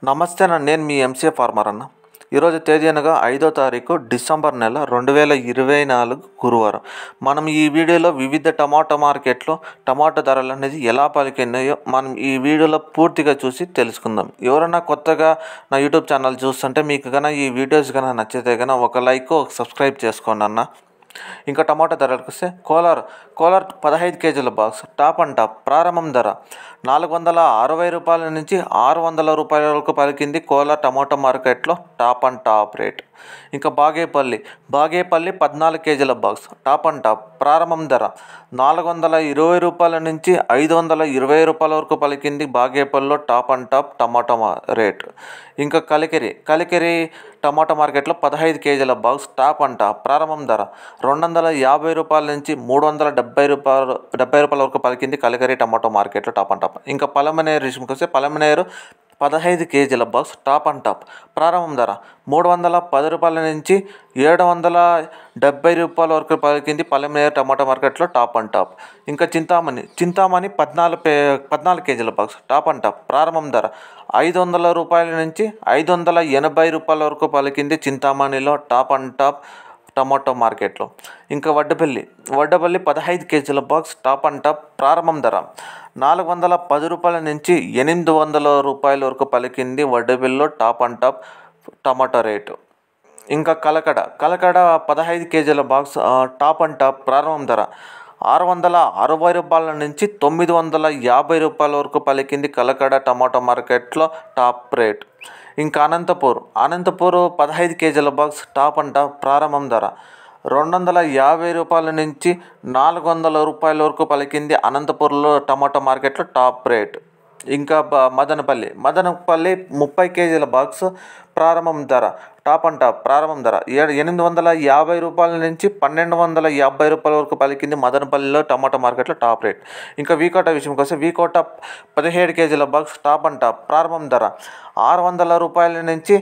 నమస్తే అన్న, నేను మీ ఎంసీఏ ఫార్మర్ అన్న. ఈరోజు తేదీ అనగా 5వ తారీఖు డిసెంబర్ నెల 2024 గురువారం. మనం ఈ వీడియోలో వివిధ టమాటా మార్కెట్లో టమాటా ధరలు అనేది ఎలా పలికినాయో మనం ఈ వీడియోలో పూర్తిగా చూసి తెలుసుకుందాం. ఎవరైనా కొత్తగా నా యూట్యూబ్ ఛానల్ చూస్తుంటే మీకు కన్నా ఈ వీడియోస్ కన్నా నచ్చితే కన్నా ఒక లైక్ ఒక సబ్స్క్రైబ్ చేసుకోండి అన్న. ఇంకా టమాటా ధరలకు వస్తే కోలార్ 15 కేజీల బాక్స్ టాప్ అండ్ టాప్ ప్రారంభం ధర 460 రూపాయల నుంచి 600 రూపాయల వరకు పలికింది కోలార్ టమాటా మార్కెట్లో టాప్ అండ్ టాప్ రేట్. ఇంకా బాగేపల్లి 14 కేజీల బాక్స్ టాప్ అండ్ టాప్ ప్రారంభం ధర 420 రూపాయల నుంచి 520 రూపాయల వరకు పలికింది బాగేపల్లిలో top and top tomato rate. ఇంకా కలికిరి టమాటా మార్కెట్లో 15 కేజీల బాక్స్ టాప్ అండ్ టాప్ ప్రారంభం ధర 250 రూపాయల నుంచి 370 రూపాయల వరకు పలికింది కలికిరి టమాటో మార్కెట్లో టాప్ అండ్ టాప్. ఇంకా పలమనేరు విషయంకి వస్తే పలమనేరు 15 కేజీల బాక్స్ టాప్ అండ్ టాప్ ప్రారంభం ధర 310 రూపాయల నుంచి 770 రూపాయల వరకు పలికింది పలమనేరు టమాటా మార్కెట్లో టాప్ అండ్ టాప్. ఇంకా చింతామణి 14 కేజీల బాక్స్ టాప్ అండ్ టాప్ ప్రారంభం ధర 500 రూపాయల నుంచి 580 రూపాయల వరకు పలికింది చింతామణిలో టాప్ అండ్ టాప్ టమాటో మార్కెట్లో. ఇంకా వడ్డపల్లి 15 కేజీల బాక్స్ టాప్ అండ్ టాప్ ప్రారంభం ధర 410 రూపాయల నుంచి 800 రూపాయల వరకు పలికింది వడ్డపల్లిలో top and top tomato rate. ఇంకా కలకడ 15 కేజీల బాక్స్ టాప్ అండ్ టాప్ ప్రారంభం ధర 660 రూపాయల నుంచి 950 రూపాయల వరకు పలికింది కలకడ టమాటో మార్కెట్లో టాప్ రేట్. ఇంకా అనంతపూర్ 15 కేజీల బాక్స్ టాప్ అండ్ టాప్ ప్రారంభం ధర 250 రూపాయల నుంచి 400 రూపాయల వరకు పలికింది అనంతపూర్లో టమాటో మార్కెట్లో టాప్ రేట్. ఇంకా మదనపల్లి 30 కేజీల బాక్స్ ప్రారంభం ధర టాప్ అండ్ టాప్ ప్రారంభం ధర 850 రూపాయల నుంచి 1250 రూపాయల వరకు పలికింది మదనపల్లిలో టమాటా మార్కెట్లో టాప్ రేట్. ఇంకా వీకోట విషయంకి వస్తే వీకోట 17 కేజీల బాక్స్ టాప్ అండ్ టాప్ ప్రారంభం ధర 600 రూపాయల నుంచి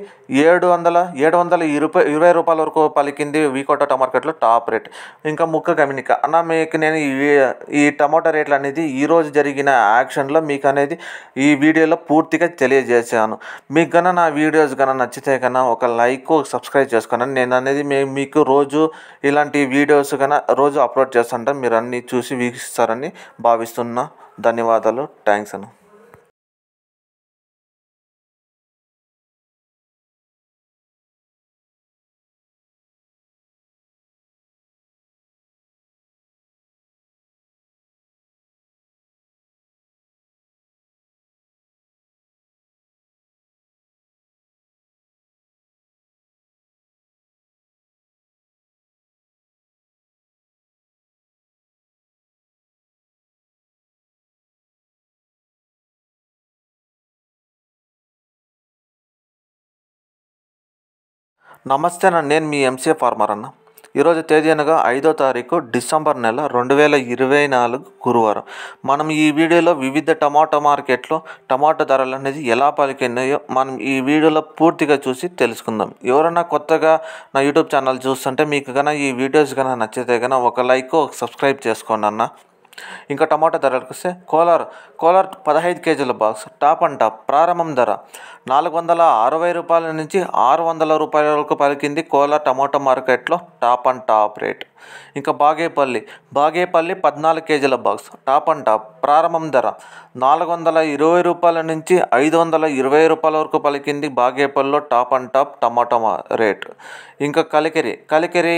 720 రూపాయల వరకు పలికింది వీకోట మార్కెట్లో టాప్ రేట్. ఇంకా ముక్క గమనిక అన్న, మీకు నేను ఈ టమాటా రేట్లు అనేది ఈరోజు జరిగిన యాక్షన్లో మీకు అనేది ఈ వీడియోలో పూర్తిగా తెలియజేశాను. మీకు కన్నా నా వీడియోస్ కన్నా నచ్చితే కన్నా ఒక లైక్ సబ్స్క్రైబ్ చేసుకున్నాను. నేను అనేది మీకు రోజు ఇలాంటి వీడియోస్ కన్నా రోజు అప్లోడ్ చేస్తుంటాను. మీరు అన్నీ చూసి వీక్షిస్తారని భావిస్తున్నా. ధన్యవాదాలు. థ్యాంక్స్ అన్న. నమస్తే అన్న, నేను మీ ఎంసీఏ ఫార్మర్ అన్న. ఈరోజు తేదీ అనగా 5వ తారీఖు డిసెంబర్ నెల 2024 గురువారం. మనం ఈ వీడియోలో వివిధ టమాటా మార్కెట్లో టమాటా ధరలు అనేది ఎలా పలికినాయో మనం ఈ వీడియోలో పూర్తిగా చూసి తెలుసుకుందాం. ఎవరైనా కొత్తగా నా యూట్యూబ్ ఛానల్ చూస్తుంటే మీకు కన్నా ఈ వీడియోస్ కన్నా నచ్చితే కన్నా ఒక లైక్ ఒక సబ్స్క్రైబ్ చేసుకోండి అన్న. ఇంకా టమాటా ధరలకు వస్తే కోలార్ 15 కేజీల బాక్స్ టాప్ అండ్ టాప్ ప్రారంభం ధర 460 రూపాయల నుంచి 600 రూపాయల వరకు పలికింది కోలార్ టమాటా మార్కెట్లో టాప్ అండ్ టాప్ రేట్. ఇంకా బాగేపల్లి 14 కేజీల బాక్స్ టాప్ అండ్ టాప్ ప్రారంభం ధర 420 రూపాయల నుంచి 520 రూపాయల వరకు పలికింది బాగేపల్లిలో top and top tomato rate. ఇంకా కలికిరి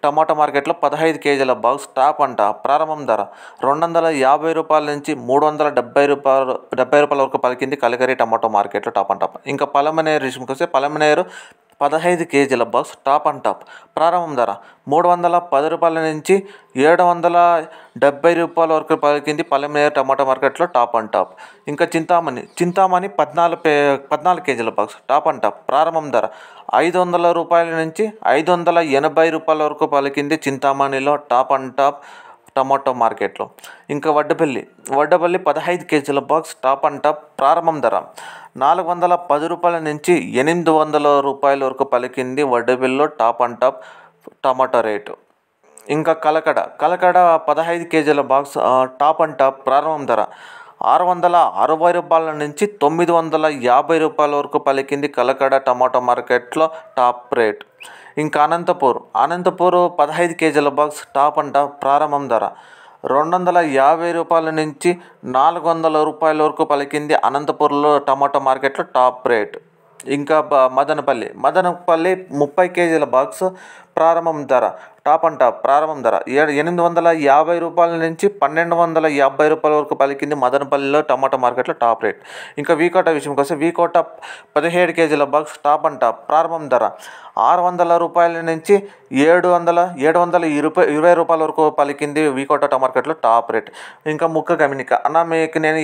టమాటా మార్కెట్లో 15 కేజీల బాక్స్ టాప్ అండ్ టాప్ ప్రారంభం ధర 250 రూపాయల నుంచి 370 రూపాయల వరకు పలికింది కలికిరి టమాటో మార్కెట్లో టాప్ అండ్ టాప్. ఇంకా పలమనేరు విషయంకి వస్తే పలమనేరు 15 కేజీల బాక్స్ టాప్ అండ్ టాప్ ప్రారంభం ధర 310 రూపాయల నుంచి 770 రూపాయల వరకు పలికింది పలమనేరు టమాటా మార్కెట్లో టాప్ అండ్ టాప్. ఇంకా చింతామణి 14 కేజీల బాక్స్ టాప్ అండ్ టాప్ ప్రారంభం ధర 500 రూపాయల నుంచి 580 రూపాయల వరకు పలికింది చింతామణిలో టాప్ అండ్ టాప్ టమాటో మార్కెట్లో. ఇంకా వడ్డపల్లి 15 కేజీల బాక్స్ టాప్ అండ్ టాప్ ప్రారంభం ధర 410 రూపాయల నుంచి 800 రూపాయల వరకు పలికింది వడ్డపల్లిలో top and top tomato rate. ఇంకా కలకడ 15 కేజీల బాక్స్ టాప్ అండ్ టాప్ ప్రారంభం ధర 660 రూపాయల నుంచి 950 రూపాయల వరకు పలికింది కలకడ టమాటో మార్కెట్లో టాప్ రేట్. ఇంకా అనంతపూర్ 15 కేజీల బాక్స్ టాప్ అంట ప్రారంభం ధర 250 రూపాయల నుంచి 400 రూపాయల వరకు పలికింది అనంతపూర్లో టమాటో మార్కెట్లో టాప్ రేట్. ఇంకా మదనపల్లి 30 కేజీల బాక్స్ ప్రారంభం ధర టాప్ అంట ప్రారంభం ధర 850 రూపాయల నుంచి 1250 రూపాయల వరకు పలికింది మదనపల్లిలో టమాటో మార్కెట్లో టాప్ రేట్. ఇంకా వీకోట విషయంకి వస్తే వీకోట 17 కేజీల బాక్స్ టాప్ అంట ప్రారంభం ధర 600 రూపాయల నుంచి 720 రూపాయల వరకు పలికింది వీకోట టమాటో మార్కెట్లో టాప్ రేట్. ఇంకా ముక్క గమనిక అన్న, మీకు నేను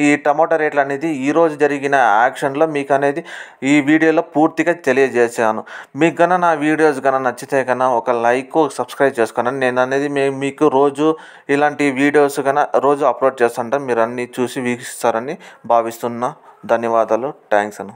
ఈ టమాటో రేట్లు అనేది ఈరోజు జరిగిన యాక్షన్లో మీకు అనేది ఈ వీడియోలో పూర్తిగా తెలియజేశాను. మీకు కన్నా నా వీడియోస్ కన్నా నచ్చితే కన్నా ఒక లైక్ సబ్స్క్రైబ్ చేసుకున్నాను. నేను అనేది మీకు రోజు ఇలాంటి వీడియోస్ కన్నా రోజు అప్లోడ్ చేస్తుంటాను. మీరు అన్నీ చూసి వీక్షిస్తారని భావిస్తున్నా. ధన్యవాదాలు. థ్యాంక్స్ అన్న.